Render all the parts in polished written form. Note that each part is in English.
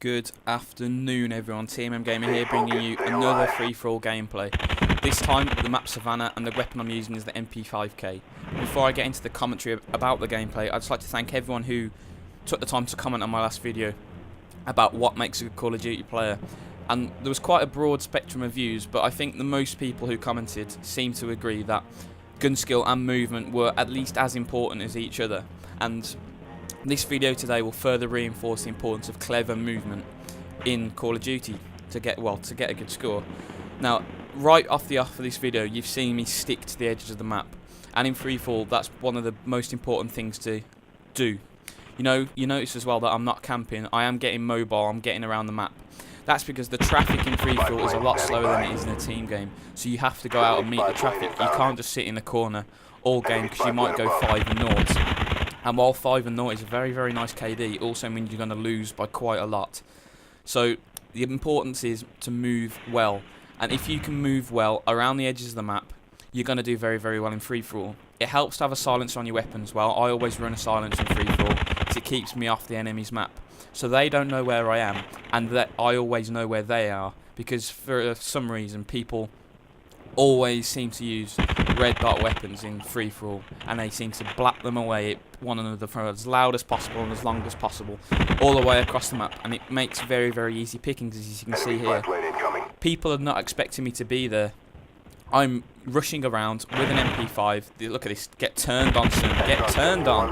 Good afternoon everyone, TMMgamer here bringing you another free-for-all gameplay. This time the map Savannah and the weapon I'm using is the MP5K. Before I get into the commentary about the gameplay, I'd just like to thank everyone who took the time to comment on my last video about what makes a good Call of Duty player. And there was quite a broad spectrum of views, but I think the most people who commented seemed to agree that gun skill and movement were at least as important as each other. And this video today will further reinforce the importance of clever movement in Call of Duty to get a good score. Now, right off the off of this video, you've seen me stick to the edges of the map, and in freefall, that's one of the most important things to do. You notice as well that I'm not camping. I am getting mobile. I'm getting around the map. That's because the traffic in freefall is a lot slower than it is in a team game. So you have to go out and meet the traffic. You can't just sit in the corner all game because you might go 5-0. And while 5-0 is a very, very nice KD, it also means you're going to lose by quite a lot. So the importance is to move well. And if you can move well around the edges of the map, you're going to do very, very well in free-for-all. It helps to have a silencer on your weapon as well. I always run a silencer in free-for-all because it keeps me off the enemy's map. So they don't know where I am, and that I always know where they are, because for some reason people always seem to use red dot weapons in free-for-all, and they seem to blap them away at one another for as loud as possible and as long as possible, all the way across the map, and it makes very, very easy pickings, as you can see here. People are not expecting me to be there. I'm rushing around with an MP5. Look at this. Get turned on soon. Get turned on.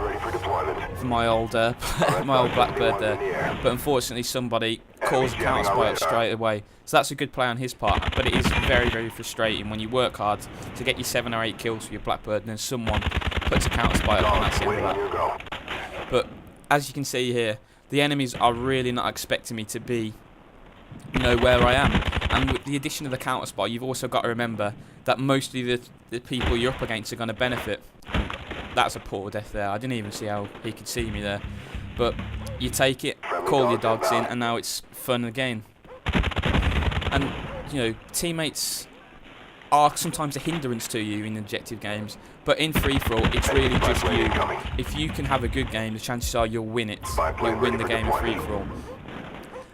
For my old Blackbird there. But unfortunately somebody calls a counter spy up straight away. So that's a good play on his part. But it is very, very frustrating when you work hard to get your 7 or 8 kills with your Blackbird and then someone puts a counter spy up, and that's the end of that. But as you can see here, the enemies are really not expecting me to be where I am. And with the addition of the counter spy, you've also got to remember that mostly the people you're up against are going to benefit. And that's a poor death there. I didn't even see how he could see me there. But you take it, call your dogs in, and now it's fun again. And teammates are sometimes a hindrance to you in objective games, but in free-for-all, it's really just you. If you can have a good game, the chances are you'll win it. You'll win the game in free-for-all.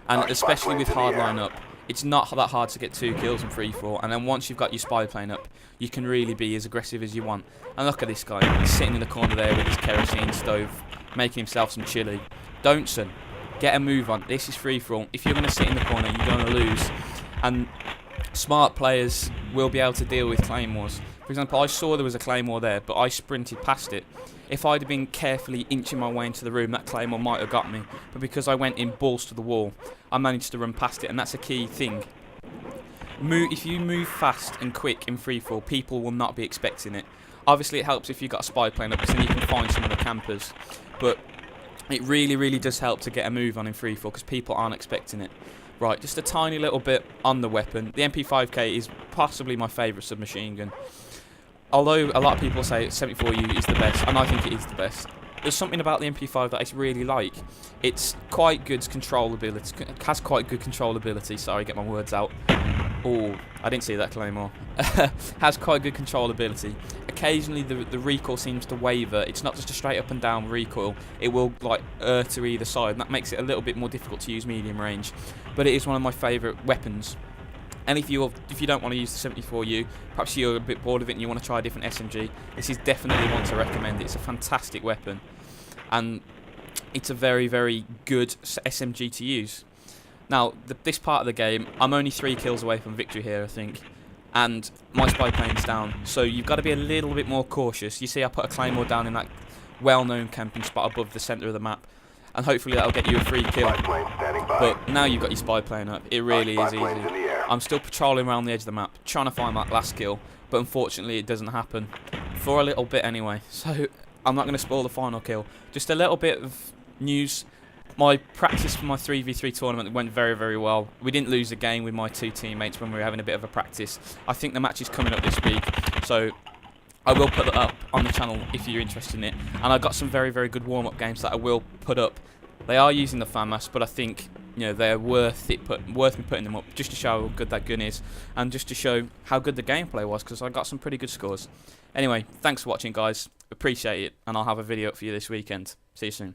And especially with hard line-up, it's not that hard to get 2 kills in free-for-all, and then once you've got your spy plane up, you can really be as aggressive as you want. And look at this guy, he's sitting in the corner there with his kerosene stove, making himself some chili. Don't, son. Get a move on. This is free-for-all. If you're going to sit in the corner, you're going to lose. And smart players will be able to deal with claymores. For example, I saw there was a claymore there, but I sprinted past it. If I'd have been carefully inching my way into the room, that claymore might have got me. But because I went in balls to the wall, I managed to run past it, and that's a key thing. If you move fast and quick in freefall, people will not be expecting it. Obviously, it helps if you've got a spy plane up, because then you can find some of the campers. But it really, really does help to get a move on in freefall, because people aren't expecting it. Right, just a tiny little bit on the weapon. The MP5K is possibly my favourite submachine gun. Although a lot of people say 74U is the best, and I think it is the best. There's something about the MP5 that I really like. It's quite good controllability. It has quite good controllability. Sorry, get my words out. Oh, I didn't see that claymore. Has quite good controllability. Occasionally the recoil seems to waver. It's not just a straight up and down recoil. It will err to either side, and that makes it a little bit more difficult to use medium range. But it is one of my favourite weapons. And if you don't want to use the 74U, perhaps you're a bit bored of it and you want to try a different SMG, this is definitely one to recommend. It's a fantastic weapon, and it's a very, very good SMG to use. Now, this part of the game, I'm only 3 kills away from victory here, I think, and my spy plane's down, so you've got to be a little bit more cautious. You see I put a claymore down in that well-known camping spot above the centre of the map, and hopefully that'll get you a free kill. But now you've got your spy plane up, it really is easy. I'm still patrolling around the edge of the map, trying to find that last kill, but unfortunately it doesn't happen. For a little bit anyway, so I'm not going to spoil the final kill. Just a little bit of news. My practice for my 3v3 tournament went very, very well. We didn't lose a game with my 2 teammates when we were having a bit of a practice. I think the match is coming up this week, so I will put that up on the channel if you're interested in it. And I've got some very, very good warm-up games that I will put up. They are using the FAMAS, but I think they're worth me putting them up just to show how good that gun is, and just to show how good the gameplay was, because I got some pretty good scores. Anyway, thanks for watching, guys. Appreciate it, and I'll have a video up for you this weekend. See you soon.